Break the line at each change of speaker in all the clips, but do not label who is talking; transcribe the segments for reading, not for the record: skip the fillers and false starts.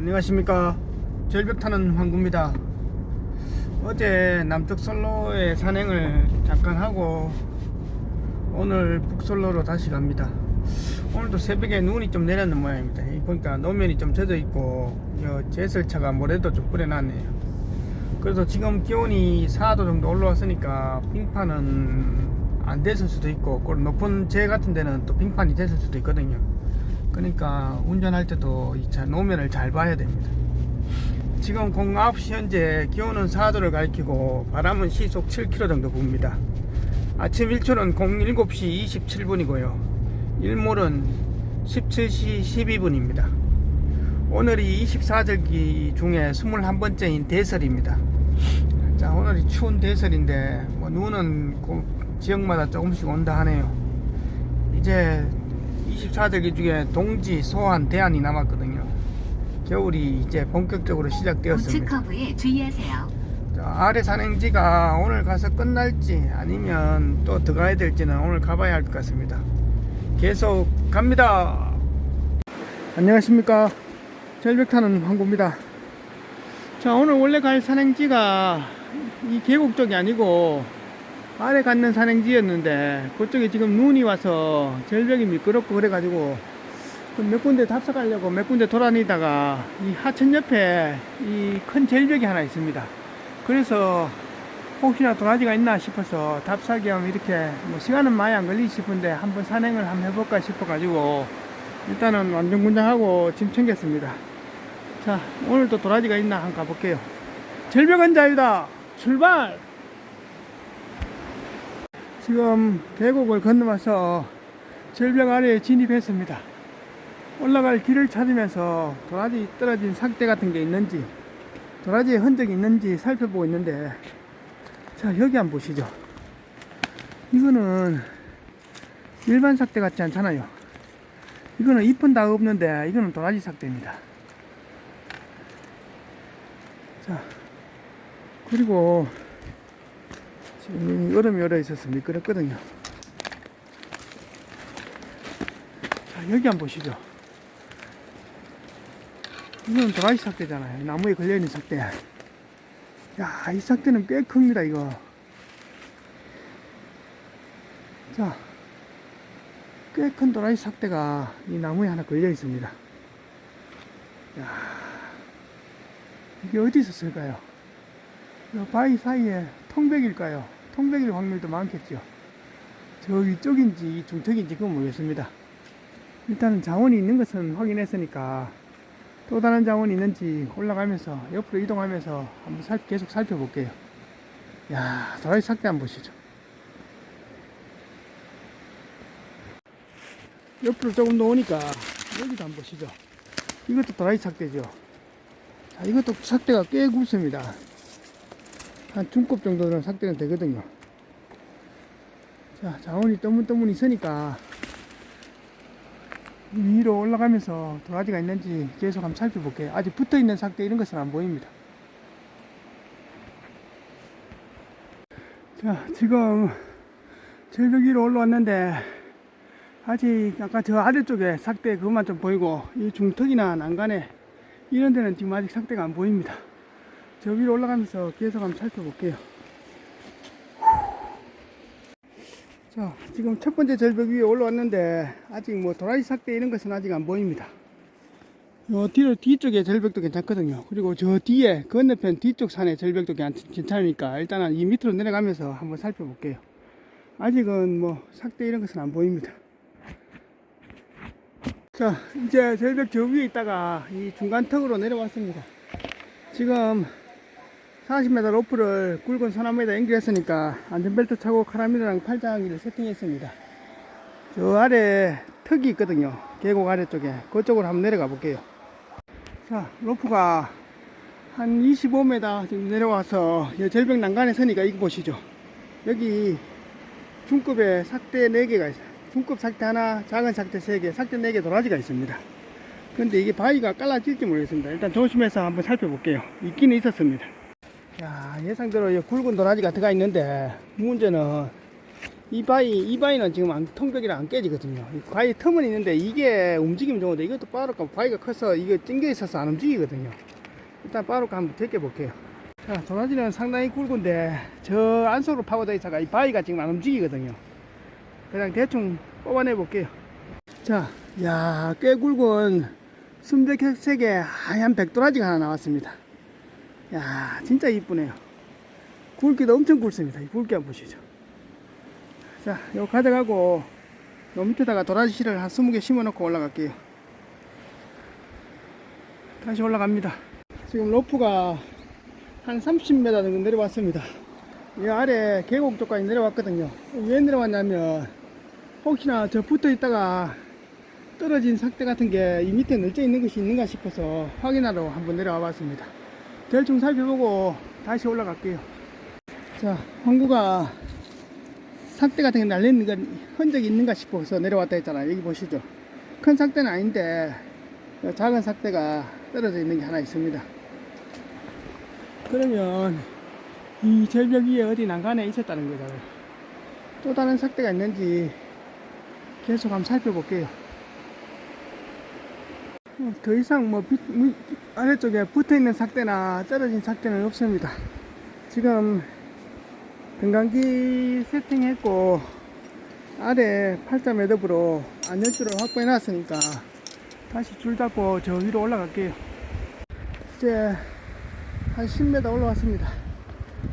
안녕하십니까. 절벽 타는 황구입니다. 어제 남쪽 선로에 산행을 잠깐 하고 오늘 북선로로 다시 갑니다. 오늘도 새벽에 눈이 좀 내렸는 모양입니다. 보니까 노면이 좀 젖어 있고 제설차가 모래도 좀 뿌려놨네요. 그래서 지금 기온이 4도 정도 올라왔으니까 빙판은 안 됐을 수도 있고, 높은 재 같은 데는 또 빙판이 됐을 수도 있거든요. 그러니까 운전할 때도 이 차 노면을 잘 봐야 됩니다. 지금 09시 현재 기온은 4도를 가리키고 바람은 시속 7km 정도 붑니다. 아침 일출은 07시 27분이고요 일몰은 17시 12분입니다 오늘이 24절기 중에 21번째인 대설입니다. 자, 오늘이 추운 대설인데 눈은 지역마다 조금씩 온다 하네요. 이제 24절기 중에 동지, 소환, 대안이 남았거든요. 겨울이 이제 본격적으로 시작되었습니다.
우측 커브에 주의하세요.
자, 아래 산행지가 오늘 가서 끝날지 아니면 또 더 가야 될지는 오늘 가봐야 할 것 같습니다. 계속 갑니다. 안녕하십니까. 절벽 타는 황구입니다. 자, 오늘 원래 갈 산행지가 이 계곡 쪽이 아니고 아래 갖는 산행지였는데 그쪽에 지금 눈이 와서 절벽이 미끄럽고 그래가지고 몇 군데 답사가려고 몇 군데 돌아다니다가 이 하천 옆에 이 큰 절벽이 하나 있습니다. 그래서 혹시나 도라지가 있나 싶어서 답사 겸 이렇게 시간은 많이 안 걸리지 싶은데 한번 산행을 한번 해볼까 싶어가지고 일단은 완전군장하고 짐 챙겼습니다. 자, 오늘도 도라지가 있나 한번 가볼게요. 절벽은 자유다. 출발! 지금 계곡을 건너와서 절벽 아래에 진입했습니다. 올라갈 길을 찾으면서 도라지 떨어진 삭대 같은 게 있는지 도라지의 흔적이 있는지 살펴보고 있는데, 자, 여기 한번 보시죠. 이거는 일반 삭대 같지 않잖아요. 이거는 잎은 다 없는데 이거는 도라지 삭대입니다. 자, 그리고 지금 얼음이 얼어 있어서 미끄럽거든요. 자, 여기 한번 보시죠. 이건 도라지 삭대잖아요. 나무에 걸려있는 삭대. 야, 이 삭대는 꽤 큽니다, 이거. 자, 꽤 큰 도라지 삭대가 이 나무에 하나 걸려 있습니다. 야, 이게 어디서 쓸까요? 이 바위 사이에 통백일까요? 통백일 확률도 많겠죠. 저 위쪽인지 중턱인지 그건 모르겠습니다. 일단은 자원이 있는 것은 확인했으니까 또 다른 자원이 있는지 올라가면서 옆으로 이동하면서 한번 계속 살펴볼게요. 야, 도라지 삭대 한번 보시죠. 옆으로 조금 더 오니까 여기도 한번 보시죠. 이것도 도라지 삭대죠. 자, 이것도 삭대가 꽤 굵습니다. 한 중급 정도는 삭대는 되거든요. 자, 자원이 떠문떠문 있으니까 위로 올라가면서 도라지가 있는지 계속 한번 살펴볼게요. 아직 붙어있는 삭대 이런 것은 안 보입니다. 자, 지금 절벽 위로 올라왔는데 아직 아까 저 아래쪽에 삭대 그것만 좀 보이고 이 중턱이나 난간에 이런 데는 지금 아직 삭대가 안 보입니다. 저 위로 올라가면서 계속 한번 살펴볼게요. 자, 지금 첫 번째 절벽 위에 올라왔는데 아직 도라지 삭대 이런 것은 아직 안 보입니다. 요 뒤쪽에 절벽도 괜찮거든요. 그리고 저 뒤에 건너편 뒤쪽 산의 절벽도 괜찮으니까 일단은 이 밑으로 내려가면서 한번 살펴볼게요. 아직은 삭대 이런 것은 안 보입니다. 자, 이제 절벽 저 위에 있다가 이 중간턱으로 내려왔습니다. 지금 40m 로프를 굵은 소나무에다 연결했으니까 안전벨트 차고 카라미드랑 팔짱기를 세팅했습니다. 저 아래 턱이 있거든요. 계곡 아래쪽에. 그쪽으로 한번 내려가 볼게요. 자, 로프가 한 25m 지금 내려와서 절벽 난간에 서니까 이거 보시죠. 여기 중급에 삭대 4개가 있어요. 중급 삭대 하나, 작은 삭대 3개, 삭대 4개 도라지가 있습니다. 근데 이게 바위가 깔라질지 모르겠습니다. 일단 조심해서 한번 살펴볼게요. 있기는 있었습니다. 야, 예상대로 굵은 도라지가 들어가 있는데 문제는 이 바위는 지금 통벽이라 안 깨지거든요. 이 바위 틈은 있는데 이게 움직이면 좋은데 이것도 빠르고 바위가 커서 이게 찡겨 있어서 안 움직이거든요. 일단 빠르고 한번 제껴 볼게요. 자, 도라지는 상당히 굵은데 저 안쪽으로 파고다 있다가 이 바위가 지금 안 움직이거든요. 그냥 대충 뽑아내 볼게요. 자, 야, 꽤 굵은 순백색의 하얀 백도라지가 하나 나왔습니다. 야, 진짜 이쁘네요. 굵기도 엄청 굵습니다. 이 굵기 한번 보시죠. 자, 이거 가져가고 요 밑에다가 도라지 씨를 한 20개 심어 놓고 올라갈게요. 다시 올라갑니다. 지금 로프가 한 30m 정도 내려왔습니다. 이 아래 계곡 쪽까지 내려왔거든요. 왜 내려왔냐면 혹시나 저 붙어 있다가 떨어진 삭대 같은 게 이 밑에 널져 있는 것이 있는가 싶어서 확인하러 한번 내려와 봤습니다. 대충 살펴보고 다시 올라갈게요. 자, 황구가 삭대 같은 게 날리는 건 흔적이 있는가 싶어서 내려왔다 했잖아요. 여기 보시죠. 큰 삭대는 아닌데 작은 삭대가 떨어져 있는 게 하나 있습니다. 그러면 이 절벽 위에 어디 난간에 있었다는 거잖아요. 또 다른 삭대가 있는지 계속 한번 살펴볼게요. 더 이상 아래쪽에 붙어 있는 삭대나 떨어진 삭대는 없습니다. 지금 등간기 세팅했고 아래 팔자 매듭으로 안전줄을 확보해 놨으니까 다시 줄 잡고 저 위로 올라갈게요. 이제 한 10m 올라왔습니다.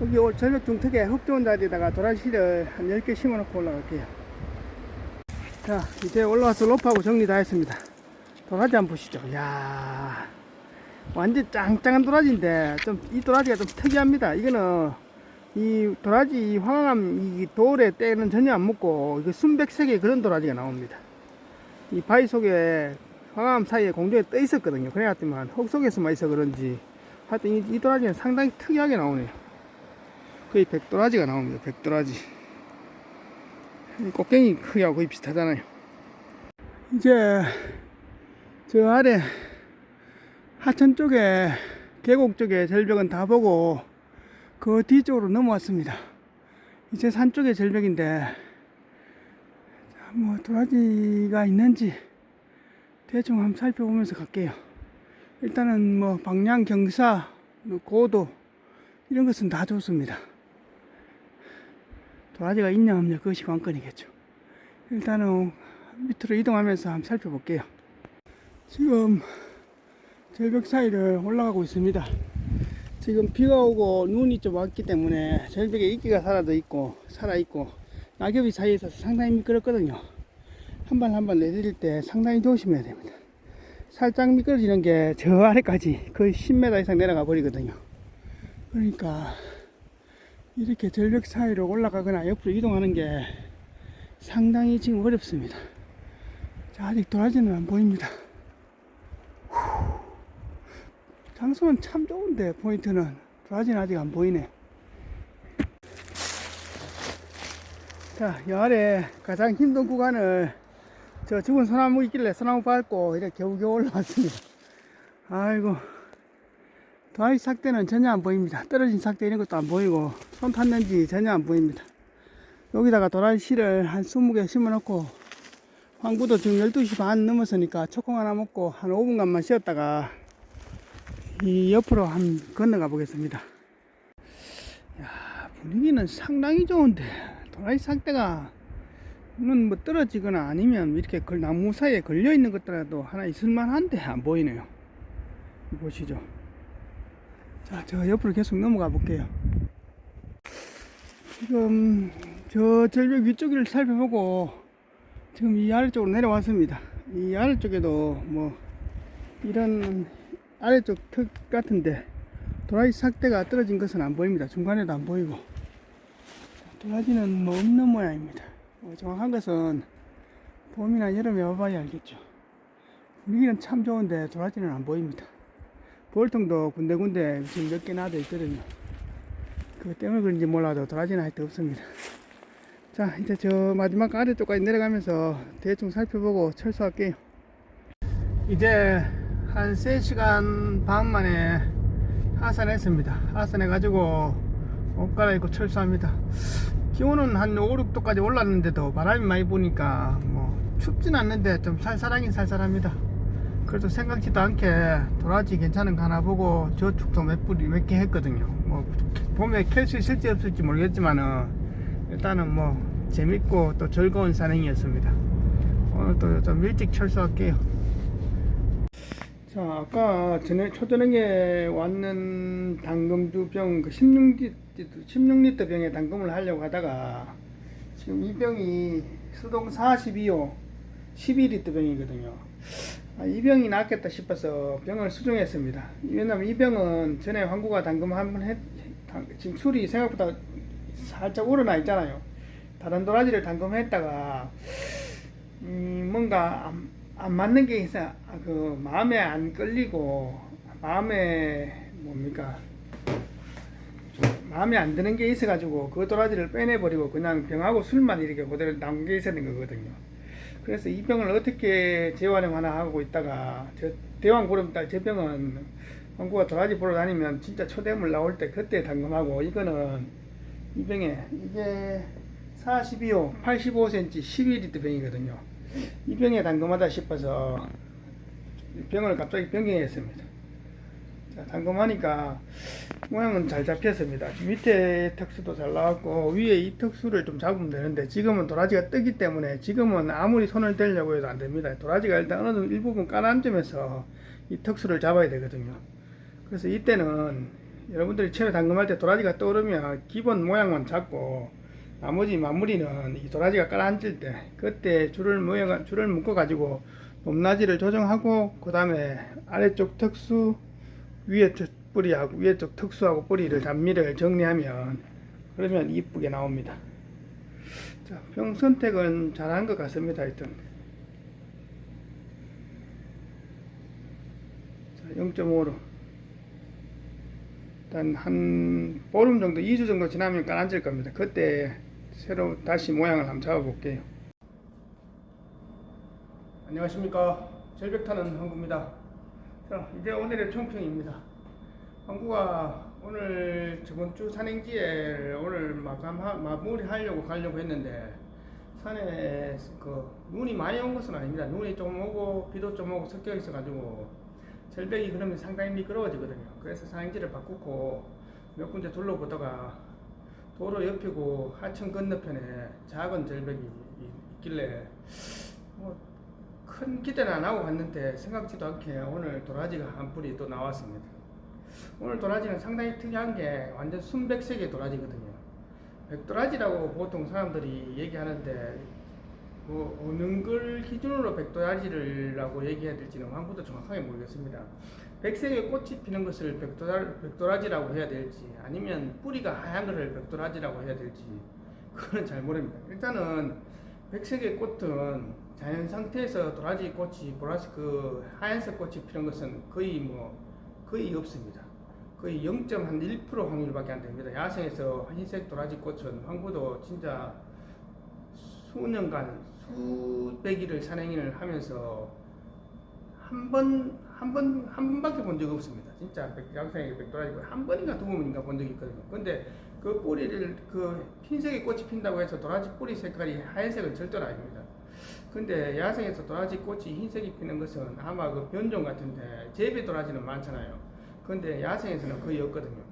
여기 절벽 중턱에 흙 좋은 자리에다가 도라지를 한 10개 심어 놓고 올라갈게요. 자, 이제 올라와서 로프하고 정리 다 했습니다. 도라지 한번 보시죠. 이야, 완전 짱짱한 도라지인데 이 도라지가 좀 특이합니다. 이거는 이 도라지 황암 이 돌에 때는 전혀 안 묻고 이거 순백색의 그런 도라지가 나옵니다. 이 바위 속에 황암 사이에 공중에 떠 있었거든요. 그래야지만 흙 속에서만 있어 그런지 하여튼 이 도라지는 상당히 특이하게 나오네요. 거의 백도라지가 나옵니다. 백도라지. 꽃갱이 크기하고 거의 비슷하잖아요. 이제 저 아래 하천 쪽에 계곡 쪽에 절벽은 다 보고 그 뒤쪽으로 넘어왔습니다. 이제 산 쪽의 절벽인데 뭐 도라지가 있는지 대충 한번 살펴보면서 갈게요. 일단은 뭐 방향, 경사, 고도 이런 것은 다 좋습니다. 도라지가 있냐 없냐 그것이 관건이겠죠. 일단은 밑으로 이동하면서 한번 살펴볼게요. 지금 절벽 사이를 올라가고 있습니다. 지금 비가 오고 눈이 좀 왔기 때문에 절벽에 이끼가 살아있고 낙엽이 사이에 있어서 상당히 미끄럽거든요. 한 발 한 발 내릴 때 상당히 조심해야 됩니다. 살짝 미끄러지는 게 저 아래까지 거의 10m 이상 내려가 버리거든요. 그러니까 이렇게 절벽 사이로 올라가거나 옆으로 이동하는 게 상당히 지금 어렵습니다. 자, 아직 도라지는 안 보입니다. 장소는 참 좋은데 포인트는 도라지는 아직 안 보이네. 자, 이 아래 가장 힘든 구간을 저 죽은 소나무 있길래 소나무 밟고 이렇게 겨우겨우 올라왔습니다. 아이고, 도라지 삭대는 전혀 안 보입니다. 떨어진 삭대 이런 것도 안 보이고 손 탔는지 전혀 안 보입니다. 여기다가 도라지 씨를 한 20개 심어 놓고 황구도 지금 12시 반 넘었으니까 초콩 하나 먹고 한 5분간만 쉬었다가 이 옆으로 한번 건너가 보겠습니다. 야, 분위기는 상당히 좋은데 도라지 삭대가 물론 뭐 떨어지거나 아니면 이렇게 나무 사이에 걸려 있는 것들라도 하나 있을만한데 안 보이네요. 보시죠. 자, 저 옆으로 계속 넘어가 볼게요. 지금 저 절벽 위쪽을 살펴보고 지금 이 아래쪽으로 내려왔습니다. 이 아래쪽에도 뭐 이런 아래쪽 턱 같은데 도라지 삭대가 떨어진 것은 안 보입니다. 중간에도 안 보이고 도라지는 뭐 없는 모양입니다. 정확한 것은 봄이나 여름에 와봐야 알겠죠. 분위기는 참 좋은데 도라지는 안 보입니다. 볼통도 군데군데 지금 몇 개 놔져 있거든요. 그것 때문에 그런지 몰라도 도라지는 하여튼 없습니다. 자, 이제 저 마지막 아래쪽까지 내려가면서 대충 살펴보고 철수할게요. 이제 한 3시간 반 만에 하산했습니다. 하산해가지고 옷 갈아입고 철수합니다. 기온은 한 5, 6도까지 올랐는데도 바람이 많이 부니까 뭐 춥진 않는데 좀 쌀쌀하긴 쌀쌀합니다. 그래도 생각지도 않게 도라지 괜찮은 거 하나 보고 저축도 몇 뿌리 몇 개 했거든요. 뭐 봄에 캘 수 있을지 없을지 모르겠지만은 일단은 뭐 재밌고 또 즐거운 산행이었습니다. 오늘도 좀 일찍 철수할게요. 자, 아까 전에 초저녁에 왔는 당금주 병, 그 16리터 병에 당금을 하려고 하다가 지금 이 병이 수동 42호 12리터 병이거든요. 이 병이 낫겠다 싶어서 병을 수정했습니다. 왜냐면 이 병은 전에 황구가 당금 한번 지금 술이 생각보다 살짝 우러나 있잖아요. 다른 도라지를 당금했다가 뭔가 안 맞는 게 있어. 그 마음에 안 끌리고 마음에 뭡니까 좀 마음에 안 드는 게 있어가지고 그 도라지를 빼내버리고 그냥 병하고 술만 이렇게 그대로 남겨 있었는 거거든요. 그래서 이 병을 어떻게 재활용하나 하고 있다가 저 대왕보름달 저 병은 황구가 도라지 보러 다니면 진짜 초대물 나올 때 그때 당금하고, 이거는 이 병에 이게 42호 85cm 12리터 병이거든요. 이 병에 당금하다 싶어서 병을 갑자기 변경했습니다. 자, 당금하니까 모양은 잘 잡혔습니다. 밑에 턱수도 잘 나왔고 위에 이 턱수를 좀 잡으면 되는데 지금은 도라지가 뜨기 때문에 지금은 아무리 손을 대려고 해도 안 됩니다. 도라지가 일단 어느 일부분 까난 점에서 이 턱수를 잡아야 되거든요. 그래서 이때는 여러분들이 처음에 당금할 때 도라지가 떠오르면 기본 모양만 잡고 나머지 마무리는 이 도라지가 깔아앉을 때 그때 줄을 묶어 가지고 높낮이를 조정하고 그 다음에 아래쪽 턱수 위에 뿌리하고 위에쪽 턱수하고 뿌리를 단미를 정리하면 그러면 이쁘게 나옵니다. 자, 병 선택은 잘한 것 같습니다. 하여튼 자, 0.5로 일단 한 보름 정도 2주 정도 지나면 깔아앉을 겁니다. 그때 새로 다시 모양을 한번 잡아 볼게요. 안녕하십니까, 절벽 타는 황구입니다. 자, 이제 오늘의 총평입니다. 황구가 오늘 저번 주 산행지에 오늘 마무리하려고 가려고 했는데 산에 그 눈이 많이 온 것은 아닙니다. 눈이 좀 오고 비도 좀 오고 섞여 있어 가지고 절벽이 그러면 상당히 미끄러워지거든요. 그래서 산행지를 바꾸고 몇 군데 둘러보다가 도로 옆이고 하천 건너편에 작은 절벽이 있길래 큰 기대는 안 하고 갔는데 생각지도 않게 오늘 도라지가 한 뿌리 또 나왔습니다. 오늘 도라지는 상당히 특이한 게 완전 순백색의 도라지거든요. 백도라지라고 보통 사람들이 얘기하는데 어느 걸 기준으로 백도라지라고 얘기해야 될지는 황구도 정확하게 모르겠습니다. 백색의 꽃이 피는 것을 백도라지라고 해야 될지 아니면 뿌리가 하얀 것을 백도라지라고 해야 될지 그건 잘 모릅니다. 일단은 백색의 꽃은 자연 상태에서 도라지 꽃이 보라색 하얀색 꽃이 피는 것은 거의 없습니다. 거의 0.1% 확률밖에 안 됩니다. 야생에서 흰색 도라지 꽃은 황구도 진짜 수년간 수백일을 산행을 하면서 한 번밖에 본 적이 없습니다. 진짜 야생의 백도라지 꽃 한 번인가 두 번인가 본 적이 있거든요. 근데 그 뿌리를 흰색의 꽃이 핀다고 해서 도라지 뿌리 색깔이 하얀색은 절대로 아닙니다. 근데 야생에서 도라지 꽃이 흰색이 피는 것은 아마 그 변종 같은데 재배 도라지는 많잖아요. 근데 야생에서는 거의 없거든요.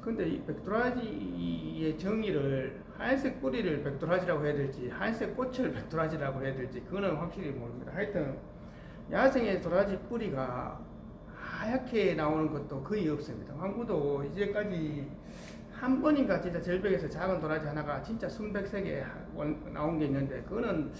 근데 이 백도라지의 정의를 하얀색 뿌리를 백도라지라고 해야 될지 하얀색 꽃을 백도라지라고 해야 될지 그거는 확실히 모릅니다. 하여튼 야생의 도라지 뿌리가 하얗게 나오는 것도 거의 없습니다. 황구도 이제까지 한 번인가 진짜 절벽에서 작은 도라지 하나가 진짜 순백색에 나온 게 있는데 그거는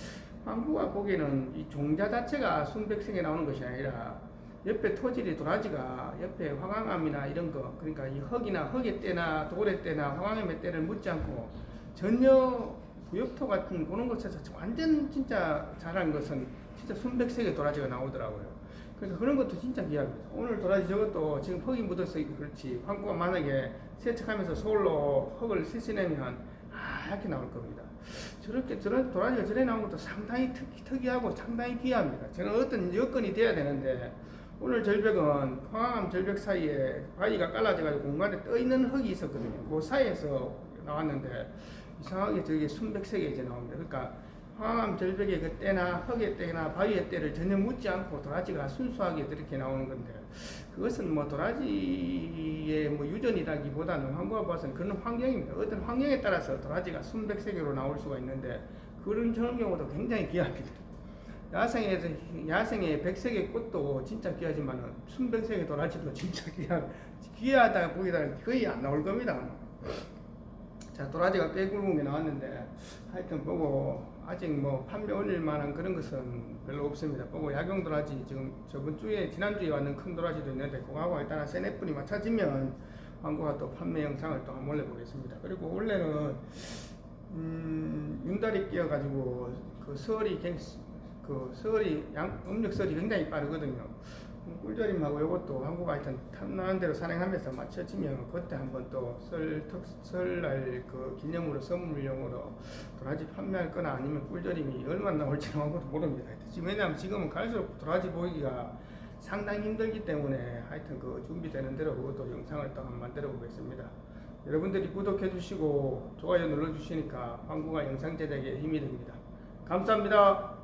황구가 보기에는 이 종자 자체가 순백색에 나오는 것이 아니라 옆에 토질이 도라지가 옆에 화강암이나 이런 거 그러니까 이 흙의 때나 돌의 때나 화강암의 때를 묻지 않고 전혀 부엽토 같은 그런 곳에서 완전 진짜 자란 것은 진짜 순백색의 도라지가 나오더라고요. 그러니까 그런 것도 진짜 귀합니다. 오늘 도라지 저것도 지금 흙이 묻어서 그렇지 황구가 만약에 세척하면서 서울로 흙을 씻어내면 하얗게 나올 겁니다. 저렇게 도라지가 저래 나온 것도 상당히 특이하고 상당히 귀합니다. 저는 어떤 여건이 돼야 되는데 오늘 절벽은 황암 절벽 사이에 바위가 깔라져가지고 공간에 떠있는 흙이 있었거든요. 그 사이에서 나왔는데 이상하게 저게 순백색이 이제 나옵니다. 그러니까 황암 절벽의 그 때나 흙의 때나 바위의 때를 전혀 묻지 않고 도라지가 순수하게 이렇게 나오는 건데, 그것은 뭐 도라지의 뭐 유전이라기보다는 한국가 봐서는 그런 환경입니다. 어떤 환경에 따라서 도라지가 순백색으로 나올 수가 있는데, 그런 경우도 굉장히 귀합니다. 야생의 백색의 꽃도 진짜 귀하지만 순백색의 도라지도 진짜 귀하다 보기다 거의 안 나올 겁니다. 자, 도라지가 꽤 굵은 게 나왔는데, 하여튼 보고 아직 뭐 판매 올릴 만한 그런 것은 별로 없습니다. 보고 약용 도라지 지금 지난주에 왔는 큰 도라지도 있는데, 그거하고 일단 세네 분이 맞춰지면 광고가 또 판매 영상을 또 한번 올려보겠습니다. 그리고 원래는 윤달이 끼어가지고 그 설이 음력설이 굉장히 빠르거든요. 꿀조림하고 이것도 한국 하여튼 탐나는 대로 산행하면서 맞춰지면 그때 한번 또 설날 그 기념으로 선물용으로 도라지 판매할 거나 아니면 꿀조림이 얼마나 나올지는 아무도 모릅니다. 지금 왜냐하면 지금은 갈수록 도라지 보기가 상당히 힘들기 때문에 하여튼 그 준비되는 대로 그것도 영상을 또 한번 만들어 보겠습니다. 여러분들이 구독해 주시고 좋아요 눌러 주시니까 광고가 영상 제작에 힘이 됩니다. 감사합니다.